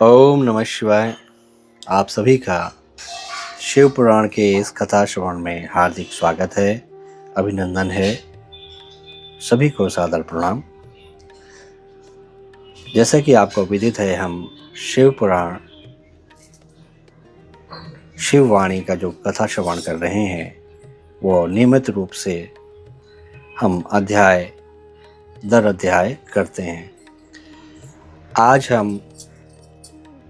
ओम नमः शिवाय। आप सभी का शिव पुराण के इस कथा श्रवण में हार्दिक स्वागत है, अभिनंदन है। सभी को सादर प्रणाम। जैसे कि आपको विदित है, हम शिव पुराण शिववाणी का जो कथा श्रवण कर रहे हैं वो नियमित रूप से हम अध्याय दर अध्याय करते हैं। आज हम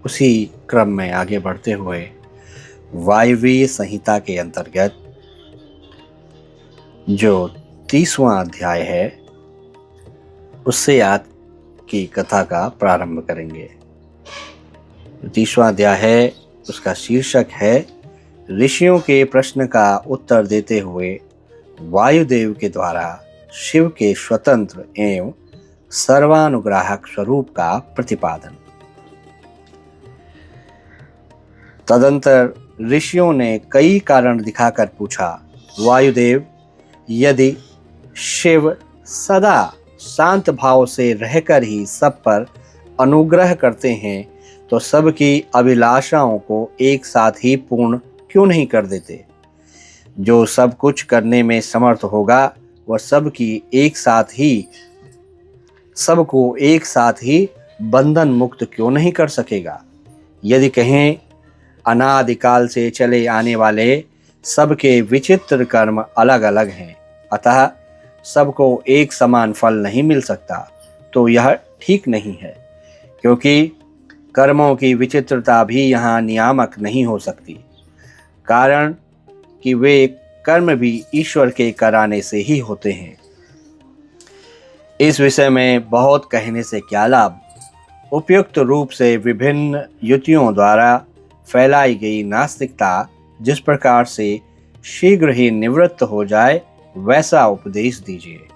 उसी क्रम में आगे बढ़ते हुए वायवीय संहिता के अंतर्गत जो 30वां अध्याय है उससे आज की कथा का प्रारंभ करेंगे। 30वां अध्याय है, उसका शीर्षक है ऋषियों के प्रश्न का उत्तर देते हुए वायुदेव के द्वारा शिव के स्वतंत्र एवं सर्वानुग्राहक स्वरूप का प्रतिपादन। तदंतर ऋषियों ने कई कारण दिखाकर पूछा, वायुदेव, यदि शिव सदा शांत भाव से रहकर ही सब पर अनुग्रह करते हैं तो सबकी अभिलाषाओं को एक साथ ही पूर्ण क्यों नहीं कर देते? जो सब कुछ करने में समर्थ होगा वह सबको एक साथ ही बंधन मुक्त क्यों नहीं कर सकेगा? यदि कहें अनादिकाल से चले आने वाले सबके विचित्र कर्म अलग अलग हैं, अतः सबको एक समान फल नहीं मिल सकता, तो यह ठीक नहीं है, क्योंकि कर्मों की विचित्रता भी यहाँ नियामक नहीं हो सकती। कारण कि वे कर्म भी ईश्वर के कराने से ही होते हैं। इस विषय में बहुत कहने से क्या लाभ? उपयुक्त रूप से विभिन्न युक्तियों द्वारा फैलाई गई नास्तिकता जिस प्रकार से शीघ्र ही निवृत्त हो जाए वैसा उपदेश दीजिए।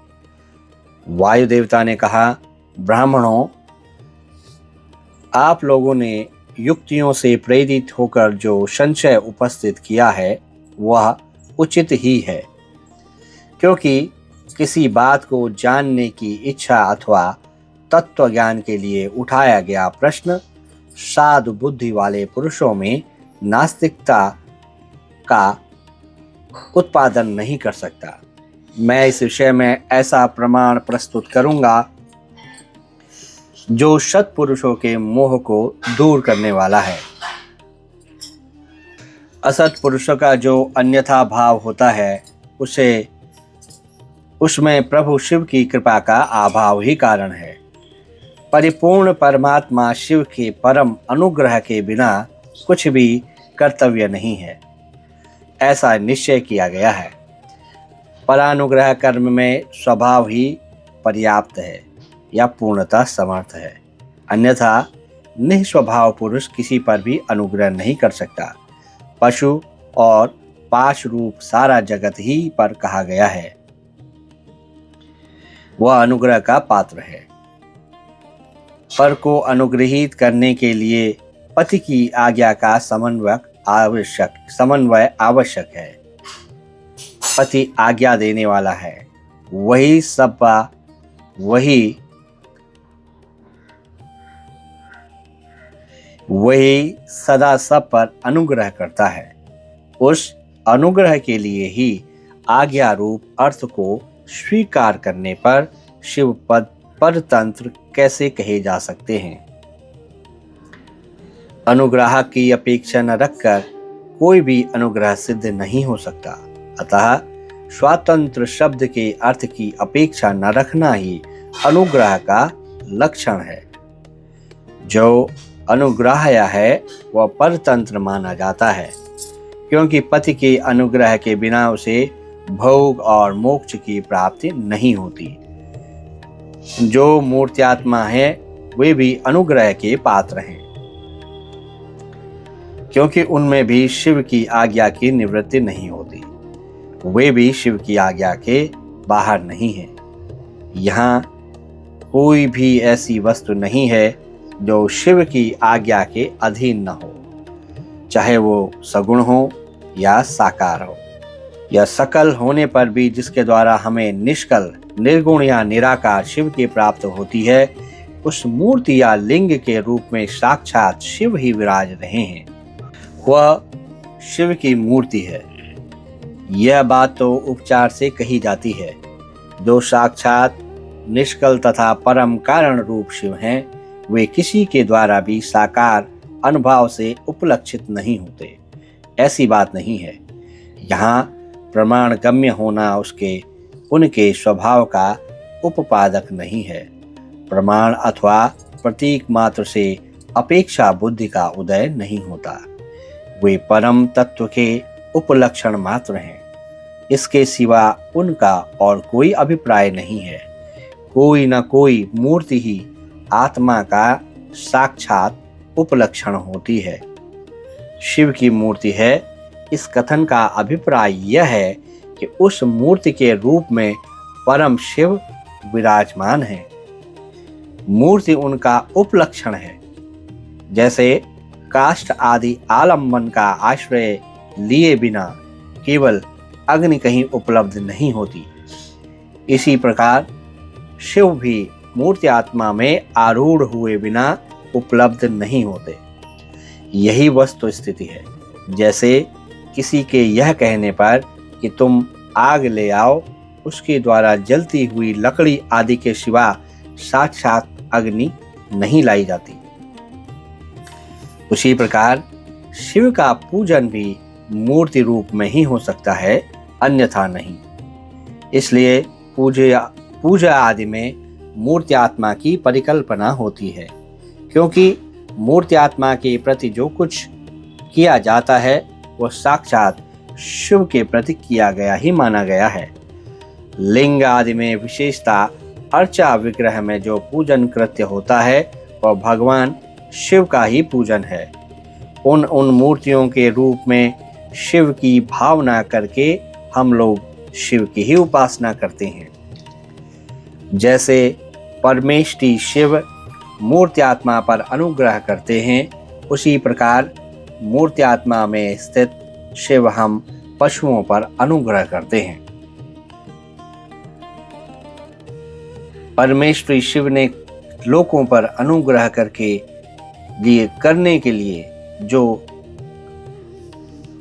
वायु देवता ने कहा, ब्राह्मणों, आप लोगों ने युक्तियों से प्रेरित होकर जो संशय उपस्थित किया है वह उचित ही है, क्योंकि किसी बात को जानने की इच्छा अथवा तत्व ज्ञान के लिए उठाया गया प्रश्न साधु बुद्धि वाले पुरुषों में नास्तिकता का उत्पादन नहीं कर सकता। मैं इस विषय में ऐसा प्रमाण प्रस्तुत करूंगा जो सत्पुरुषों के मोह को दूर करने वाला है। असत पुरुषों का जो अन्यथा भाव होता है उसमें प्रभु शिव की कृपा का अभाव ही कारण है। परिपूर्ण परमात्मा शिव के परम अनुग्रह के बिना कुछ भी कर्तव्य नहीं है, ऐसा निश्चय किया गया है। परानुग्रह कर्म में स्वभाव ही पर्याप्त है या पूर्णतः समर्थ है, अन्यथा निस्वभाव पुरुष किसी पर भी अनुग्रह नहीं कर सकता। पशु और पाश रूप सारा जगत ही पर कहा गया है, वह अनुग्रह का पात्र है। पर को अनुग्रहित करने के लिए पति की आज्ञा का समन्वय आवश्यक है। पति आज्ञा देने वाला है, वही सदा सब पर अनुग्रह करता है। उस अनुग्रह के लिए ही आज्ञा रूप अर्थ को स्वीकार करने पर शिव पद परतंत्र कैसे कहे जा सकते हैं? अनुग्रह की अपेक्षा न रखकर कोई भी अनुग्रह सिद्ध नहीं हो सकता। अतः स्वतंत्र शब्द के अर्थ की अपेक्षा न रखना ही अनुग्रह का लक्षण है। जो अनुग्रह है वह परतंत्र माना जाता है, क्योंकि पति के अनुग्रह के बिना उसे भोग और मोक्ष की प्राप्ति नहीं होती। जो मूर्त्यात्मा है वे भी अनुग्रह के पात्र हैं, क्योंकि उनमें भी शिव की आज्ञा की निवृत्ति नहीं होती। वे भी शिव की आज्ञा के बाहर नहीं हैं। यहाँ कोई भी ऐसी वस्तु नहीं है जो शिव की आज्ञा के अधीन न हो, चाहे वो सगुण हो या साकार हो, या सकल होने पर भी जिसके द्वारा हमें निष्कल निर्गुण या निराकार शिव की प्राप्त होती है, उस मूर्ति या लिंग के रूप में साक्षात शिव ही विराज रहे हैं। वह शिव की मूर्ति है। यह बात तो उपचार से कही जाती है। जो साक्षात निष्कल तथा परम कारण रूप शिव हैं, वे किसी के द्वारा भी साकार अनुभव से उपलक्षित नहीं होते। ऐसी बात नहीं है। यहाँ प्रमाण गम्य होना उनके स्वभाव का उपपादक नहीं है। प्रमाण अथवा प्रतीक मात्र से अपेक्षा बुद्धि का उदय नहीं होता। वे परम तत्व के उपलक्षण मात्र हैं। इसके सिवा उनका और कोई अभिप्राय नहीं है। कोई न कोई मूर्ति ही आत्मा का साक्षात उपलक्षण होती है। शिव की मूर्ति है। इस कथन का अभिप्राय यह है कि उस मूर्ति के रूप में परम शिव विराजमान है। मूर्ति उनका उपलक्षण है। जैसे काष्ठ आदि आलंबन का आश्रय लिए बिना केवल अग्नि कहीं उपलब्ध नहीं होती, इसी प्रकार शिव भी मूर्ति आत्मा में आरूढ़ हुए बिना उपलब्ध नहीं होते। यही वस्तु स्थिति है। जैसे किसी के यह कहने पर कि तुम आग ले आओ, उसके द्वारा जलती हुई लकड़ी आदि के सिवा साक्षात अग्नि नहीं लाई जाती। उसी प्रकार शिव का पूजन भी मूर्ति रूप में ही हो सकता है, अन्यथा नहीं। इसलिए पूजा आदि में मूर्ति आत्मा की परिकल्पना होती है, क्योंकि मूर्ति आत्मा के प्रति जो कुछ किया जाता है वह साक्षात शिव के प्रति किया गया ही माना गया है। लिंग आदि में विशेषता अर्चा विग्रह में जो पूजन कृत्य होता है वह भगवान शिव का ही पूजन है। उन मूर्तियों के रूप में शिव की भावना करके हम लोग शिव की ही उपासना करते हैं। जैसे परमेष्टि शिव मूर्ति आत्मा पर अनुग्रह करते हैं, उसी प्रकार मूर्ति आत्मा में स्थित शिव हम पशुओं पर अनुग्रह करते हैं। परमेश्वरी शिव ने लोकों पर अनुग्रह करने के लिए जो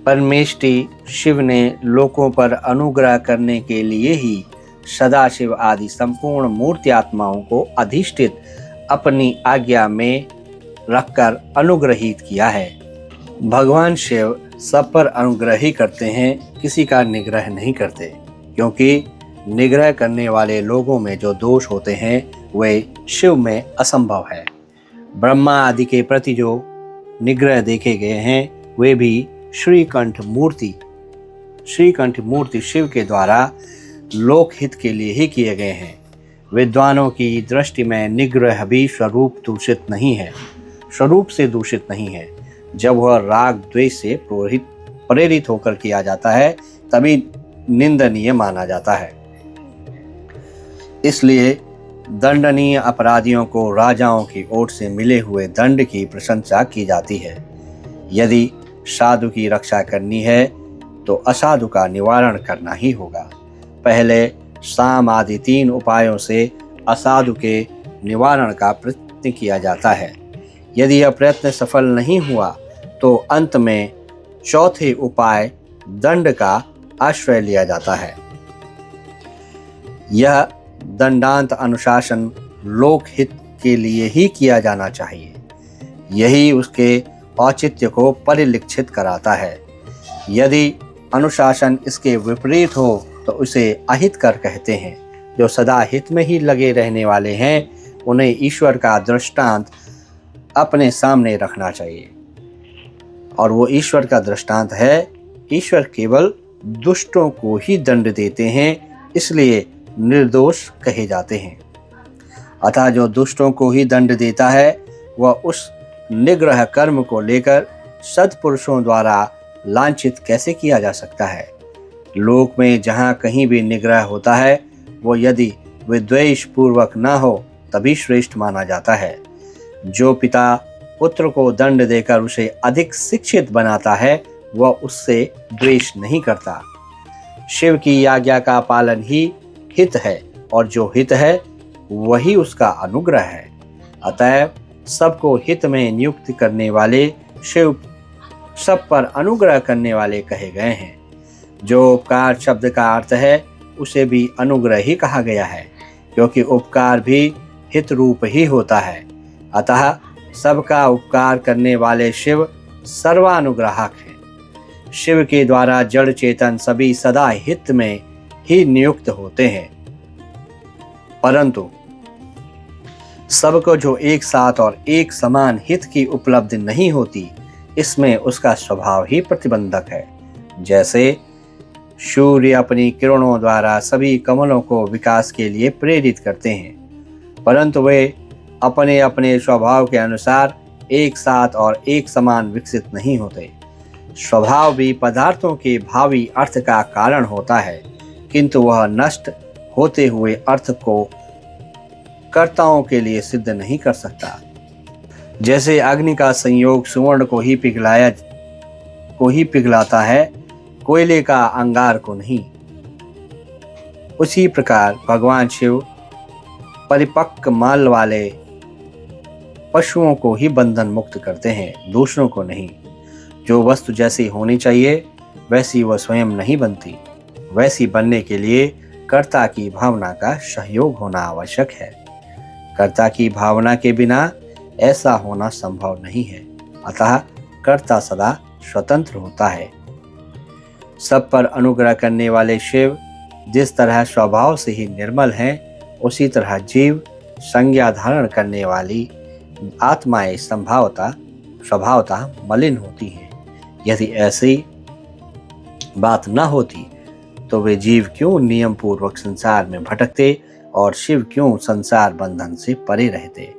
परमेष्टि शिव ने लोकों पर अनुग्रह करने के लिए ही सदाशिव आदि संपूर्ण मूर्ति आत्माओं को अधिष्ठित अपनी आज्ञा में रखकर अनुग्रहित किया है। भगवान शिव सब पर अनुग्रह ही करते हैं, किसी का निग्रह नहीं करते, क्योंकि निग्रह करने वाले लोगों में जो दोष होते हैं वे शिव में असंभव है। ब्रह्मा आदि के प्रति जो निग्रह देखे गए हैं वे भी श्रीकंठ मूर्ति शिव के द्वारा लोकहित के लिए ही किए गए हैं। विद्वानों की दृष्टि में निग्रह भी स्वरूप से दूषित नहीं है। जब वह राग द्वेष से प्रेरित होकर किया जाता है तभी निंदनीय माना जाता है। इसलिए दंडनीय अपराधियों को राजाओं की ओर से मिले हुए दंड की प्रशंसा की जाती है। यदि साधु की रक्षा करनी है तो असाधु का निवारण करना ही होगा। पहले साम आदि 3 उपायों से असाधु के निवारण का प्रयत्न किया जाता है। यदि यह प्रयत्न सफल नहीं हुआ तो अंत में चौथे उपाय दंड का आश्रय लिया जाता है। यह दंडांत अनुशासन लोकहित के लिए ही किया जाना चाहिए। यही उसके औचित्य को परिलक्षित कराता है। यदि अनुशासन इसके विपरीत हो तो उसे अहित कर कहते हैं। जो सदा हित में ही लगे रहने वाले हैं उन्हें ईश्वर का दृष्टांत अपने सामने रखना चाहिए, और वो ईश्वर का दृष्टांत है। ईश्वर केवल दुष्टों को ही दंड देते हैं, इसलिए निर्दोष कहे जाते हैं। अतः जो दुष्टों को ही दंड देता है वह उस निग्रह कर्म को लेकर सत्पुरुषों द्वारा लांछित कैसे किया जा सकता है। लोक में जहाँ कहीं भी निग्रह होता है वो यदि विद्वेष पूर्वक न हो तभी श्रेष्ठ माना जाता है। जो पिता पुत्र को दंड देकर उसे अधिक शिक्षित बनाता है वह उससे द्वेष नहीं करता। शिव की आज्ञा का पालन ही हित है, और जो हित है वही उसका अनुग्रह है। अतएव सबको हित में नियुक्त करने वाले शिव सब पर अनुग्रह करने वाले कहे गए हैं। जो उपकार शब्द का अर्थ है उसे भी अनुग्रह ही कहा गया है, क्योंकि उपकार भी हित रूप ही होता है। अतः सबका उपकार करने वाले शिव सर्वानुग्राहक हैं। शिव के द्वारा जड़ चेतन सभी सदा हित में ही नियुक्त होते हैं, परंतु सबको जो एक साथ और एक समान हित की उपलब्धि नहीं होती, इसमें उसका स्वभाव ही प्रतिबंधक है। जैसे सूर्य अपनी किरणों द्वारा सभी कमलों को विकास के लिए प्रेरित करते हैं, परंतु वे अपने अपने स्वभाव के अनुसार एक साथ और एक समान विकसित नहीं होते। स्वभाव भी पदार्थों के भावी अर्थ का कारण होता है, किंतु वह नष्ट होते हुए अर्थ को कर्ताओं के लिए सिद्ध नहीं कर सकता। जैसे अग्नि का संयोग सुवर्ण को ही पिघलाता है, कोयले का अंगार को नहीं, उसी प्रकार भगवान शिव परिपक्व माल वाले पशुओं को ही बंधन मुक्त करते हैं, दूसरों को नहीं। जो वस्तु जैसी होनी चाहिए वैसी वह स्वयं नहीं बनती, वैसी बनने के लिए कर्ता की भावना का सहयोग होना आवश्यक है। कर्ता की भावना के बिना ऐसा होना संभव नहीं है। अतः कर्ता सदा स्वतंत्र होता है। सब पर अनुग्रह करने वाले शिव जिस तरह स्वभाव से ही निर्मल हैं, उसी तरह जीव संज्ञा धारण करने वाली आत्माएं स्वभावतः मलिन होती हैं। यदि ऐसी बात न होती तो वे जीव क्यों नियम पूर्वक संसार में भटकते और शिव क्यों संसार बंधन से परे रहते।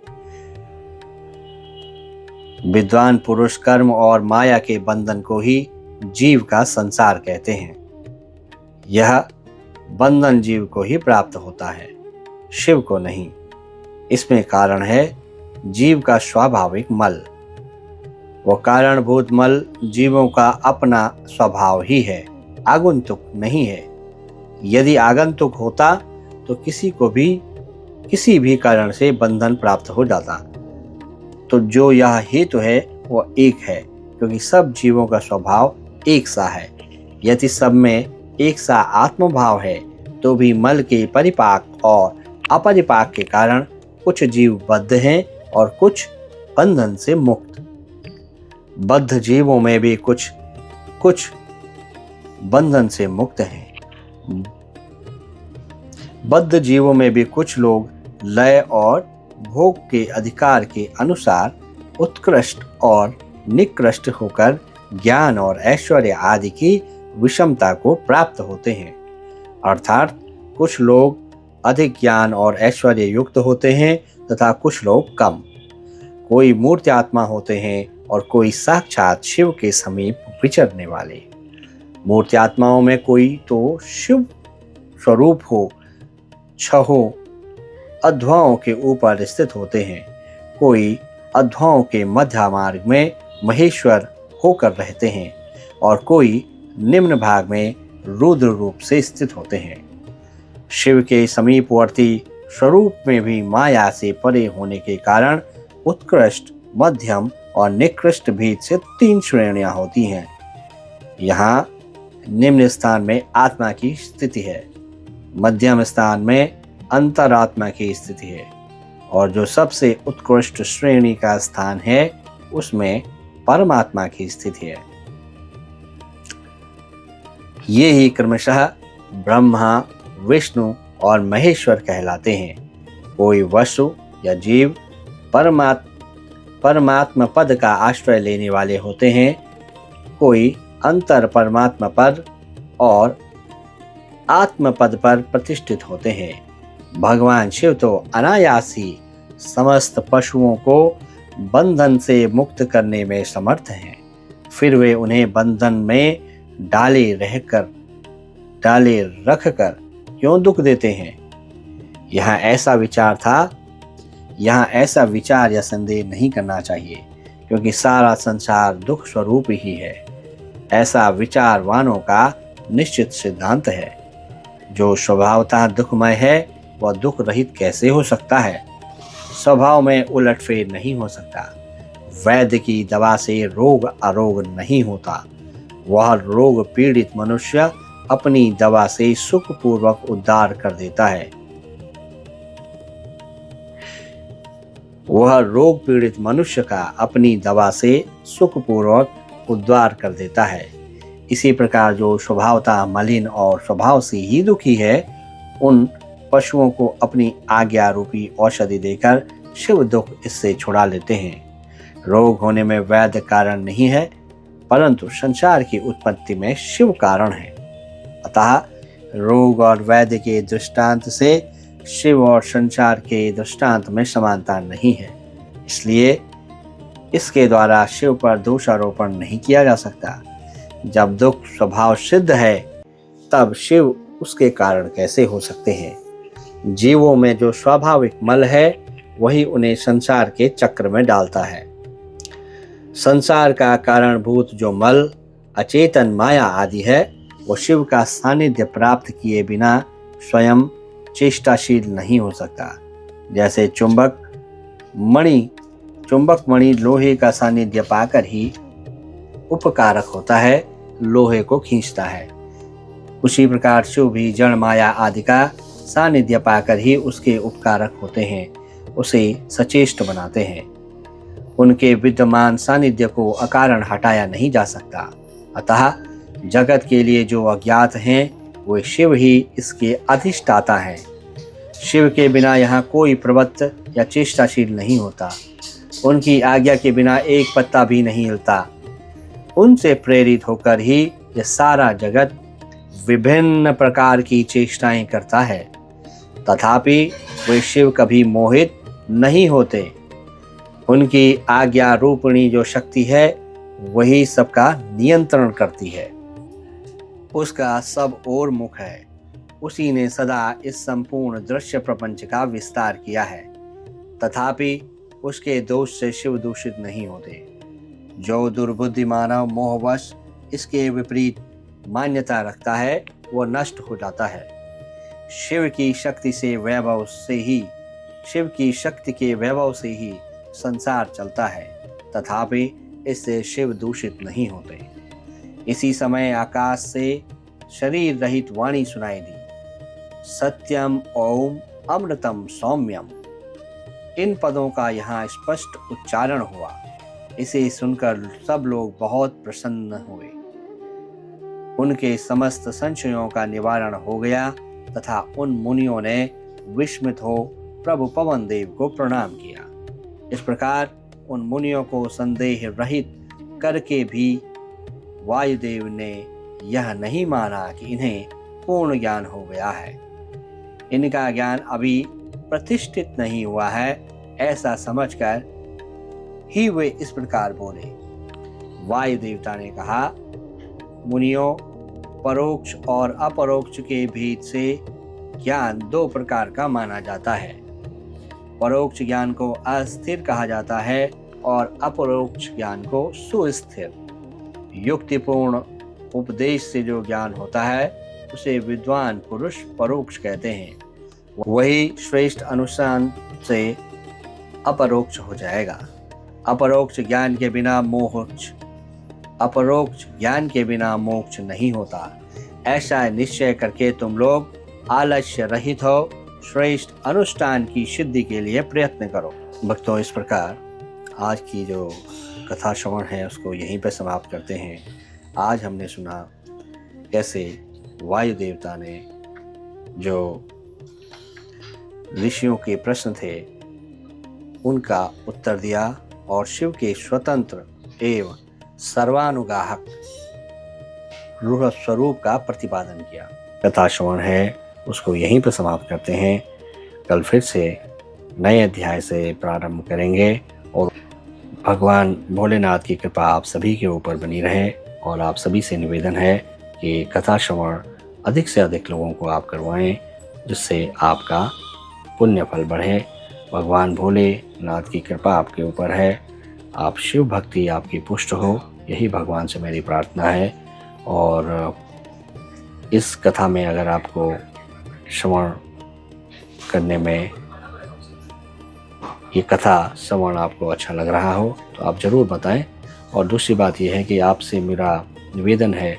विद्वान पुरुष कर्म और माया के बंधन को ही जीव का संसार कहते हैं। यह बंधन जीव को ही प्राप्त होता है, शिव को नहीं। इसमें कारण है जीव का स्वाभाविक मल। वो कारणभूत मल जीवों का अपना स्वभाव ही है, आगंतुक नहीं है। यदि आगंतुक होता तो किसी को भी किसी भी कारण से बंधन प्राप्त हो जाता। तो जो यह हेतु है वह एक है, क्योंकि सब जीवों का स्वभाव एक सा है। यदि सब में एक सा आत्मभाव है तो भी मल के परिपाक और अपरिपाक के कारण कुछ जीव बद्ध हैं और कुछ बंधन से मुक्त। बद्ध जीवों में भी कुछ बंधन से मुक्त हैं। बद्ध जीवों में भी कुछ लोग लय और भोग के अधिकार के अनुसार उत्कृष्ट और निकृष्ट होकर ज्ञान और ऐश्वर्य आदि की विषमता को प्राप्त होते हैं। अर्थात कुछ लोग अधिक ज्ञान और ऐश्वर्य युक्त होते हैं तथा कुछ लोग कम। कोई मूर्ति आत्मा होते हैं और कोई साक्षात शिव के समीप विचरने वाले। मूर्ति आत्माओं में कोई तो शिव स्वरूप हो, छहों अध्वाओं के ऊपर स्थित होते हैं, कोई अध्वाओं के मध्य मार्ग में महेश्वर होकर रहते हैं और कोई निम्न भाग में रुद्र रूप से स्थित होते हैं। शिव के समीपवर्ती स्वरूप में भी माया से परे होने के कारण उत्कृष्ट, मध्यम और निकृष्ट भेद से 3 श्रेणियां होती हैं। यहाँ निम्न स्थान में आत्मा की स्थिति है, मध्यम स्थान में अंतरात्मा की स्थिति है और जो सबसे उत्कृष्ट श्रेणी का स्थान है उसमें परमात्मा की स्थिति है। ये ही क्रमशः ब्रह्मा, विष्णु और महेश्वर कहलाते हैं। कोई वस्तु या जीव परमात्मा पद का आश्रय लेने वाले होते हैं, कोई अंतर परमात्मा पद और आत्म पद पर प्रतिष्ठित होते हैं। भगवान शिव तो अनायास ही समस्त पशुओं को बंधन से मुक्त करने में समर्थ हैं। फिर वे उन्हें बंधन में डाले रखकर क्यों दुख देते हैं। यहाँ ऐसा विचार या संदेह नहीं करना चाहिए, क्योंकि सारा संसार दुख स्वरूप ही है। ऐसा विचारवानों का निश्चित सिद्धांत है। जो स्वभावतः दुखमय है वह दुख रहित कैसे हो सकता है। स्वभाव में उलटफेर नहीं हो सकता। वैद्य की दवा से रोग अरोग नहीं होता। वह रोग पीड़ित मनुष्य अपनी दवा से सुखपूर्वक उद्धार कर देता है। वह रोग पीड़ित मनुष्य का अपनी दवा से सुखपूर्वक उद्धार कर देता है। इसी प्रकार जो स्वभावतः मलिन और स्वभाव से ही दुखी है, उन पशुओं को अपनी आज्ञा रूपी औषधि देकर शिव दुख इससे छुड़ा लेते हैं। रोग होने में वैद्य कारण नहीं है, परंतु संसार की उत्पत्ति में शिव कारण है। अतः रोग और वैद्य के दृष्टांत से शिव और संसार के दृष्टांत में समानता नहीं है। इसलिए इसके द्वारा शिव पर दोषारोपण नहीं किया जा सकता। जब दुख स्वभाव सिद्ध है, तब शिव उसके कारण कैसे हो सकते हैं। जीवों में जो स्वाभाविक मल है, वही उन्हें संसार के चक्र में डालता है। संसार का कारणभूत जो मल अचेतन माया आदि है, वो शिव का सानिध्य प्राप्त किए बिना स्वयं चेष्टाशील नहीं हो सकता। जैसे चुंबक मणि लोहे का सानिध्य पाकर ही उपकारक होता है, लोहे को खींचता है। उसी प्रकार शिव भी जड़ माया आदि का सानिध्य पाकर ही उसके उपकारक होते हैं, उसे सचेष्ट बनाते हैं। उनके विद्यमान सानिध्य को अकारण हटाया नहीं जा सकता। अतः जगत के लिए जो अज्ञात हैं, वे शिव ही इसके अधिष्ठाता हैं। शिव के बिना यहाँ कोई प्रवृत्त या चेष्टाशील नहीं होता। उनकी आज्ञा के बिना एक पत्ता भी नहीं हिलता। उनसे प्रेरित होकर ही यह सारा जगत विभिन्न प्रकार की चेष्टाएं करता है। तथापि वे शिव कभी मोहित नहीं होते। उनकी आज्ञा रूपिणी जो शक्ति है, वही सबका नियंत्रण करती है। उसका सब ओर मुख है। उसी ने सदा इस संपूर्ण दृश्य प्रपंच का विस्तार किया है। तथापि उसके दोष से शिव दूषित नहीं होते। जो दुर्बुद्धि मानव मोहवश इसके विपरीत मान्यता रखता है, वो नष्ट हो जाता है। शिव की शक्ति के वैभव से ही संसार चलता है। तथापि इससे शिव दूषित नहीं होते। इसी समय आकाश से शरीर रहित वाणी सुनाई दी, सत्यम ओम अमृतम सौम्यम। इन पदों का यहाँ स्पष्ट उच्चारण हुआ। इसे सुनकर सब लोग बहुत प्रसन्न हुए। उनके समस्त संशयों का निवारण हो गया तथा उन मुनियों ने विस्मित हो प्रभु पवन देव को प्रणाम किया। इस प्रकार उन मुनियों को संदेह रहित करके भी वायुदेव ने यह नहीं माना कि इन्हें पूर्ण ज्ञान हो गया है। इनका ज्ञान अभी प्रतिष्ठित नहीं हुआ है, ऐसा समझकर ही वे इस प्रकार बोले। वायु देवता ने कहा, मुनियों, परोक्ष और अपरोक्ष के भेद से ज्ञान दो प्रकार का माना जाता है। परोक्ष ज्ञान को अस्थिर कहा जाता है और अपरोक्ष ज्ञान को सुस्थिर। युक्तिपूर्ण उपदेश से जो ज्ञान होता है, उसे विद्वान पुरुष परोक्ष कहते हैं। वही श्रेष्ठ अनुष्ठान से अपरोक्ष हो जाएगा। अपरोक्ष ज्ञान के बिना मोक्ष नहीं होता। ऐसा निश्चय करके तुम लोग आलस्य रहित हो, श्रेष्ठ अनुष्ठान की सिद्धि के लिए प्रयत्न करो। भक्तों, इस प्रकार आज की जो कथा श्रवण है उसको यहीं पर समाप्त करते हैं। आज हमने सुना कैसे वायु देवता ने जो ऋषियों के प्रश्न थे उनका उत्तर दिया और शिव के स्वतंत्र एवं सर्वानुगाहक रूढ़ स्वरूप का प्रतिपादन किया। कथा श्रवण है उसको यहीं पर समाप्त करते हैं। कल फिर से नए अध्याय से प्रारंभ करेंगे और भगवान भोलेनाथ की कृपा आप सभी के ऊपर बनी रहे। और आप सभी से निवेदन है कि कथा श्रवण अधिक से अधिक लोगों को आप करवाएं, जिससे आपका पुण्य फल बढ़े। भगवान भोलेनाथ की कृपा आपके ऊपर है। आप शिव भक्ति आपकी पुष्ट हो, यही भगवान से मेरी प्रार्थना है। और इस कथा में अगर आपको श्रवण करने में ये कथा श्रवण आपको अच्छा लग रहा हो तो आप ज़रूर बताएं। और दूसरी बात यह है कि आपसे मेरा निवेदन है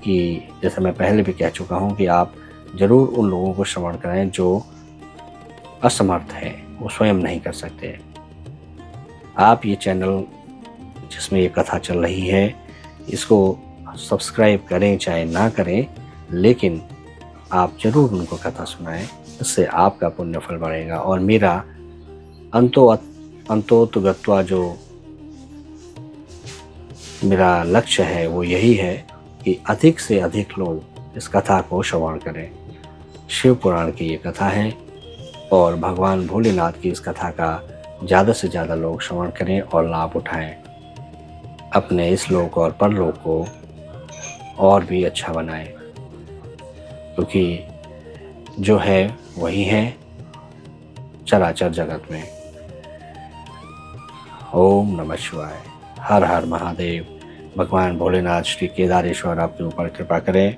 कि जैसे मैं पहले भी कह चुका हूँ कि आप ज़रूर उन लोगों को श्रवण करें जो असमर्थ हैं, वो स्वयं नहीं कर सकते। आप ये चैनल जिसमें ये कथा चल रही है इसको सब्सक्राइब करें चाहे ना करें, लेकिन आप ज़रूर उनको कथा सुनाएं। इससे आपका पुण्यफल बढ़ेगा और मेरा अंतोत गत्वा जो मेरा लक्ष्य है वो यही है कि अधिक से अधिक लोग इस कथा को श्रवण करें। शिव पुराण की ये कथा है और भगवान भोलेनाथ की इस कथा का ज़्यादा से ज़्यादा लोग श्रवण करें और लाभ उठाएं। अपने इस लोक और परलोक को और भी अच्छा बनाएं, क्योंकि जो है वही है चराचर जगत में। ओम नमः शिवाय। हर हर महादेव। भगवान भोलेनाथ श्री केदारेश्वर आपके ऊपर कृपा करें।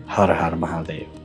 हर हर महादेव।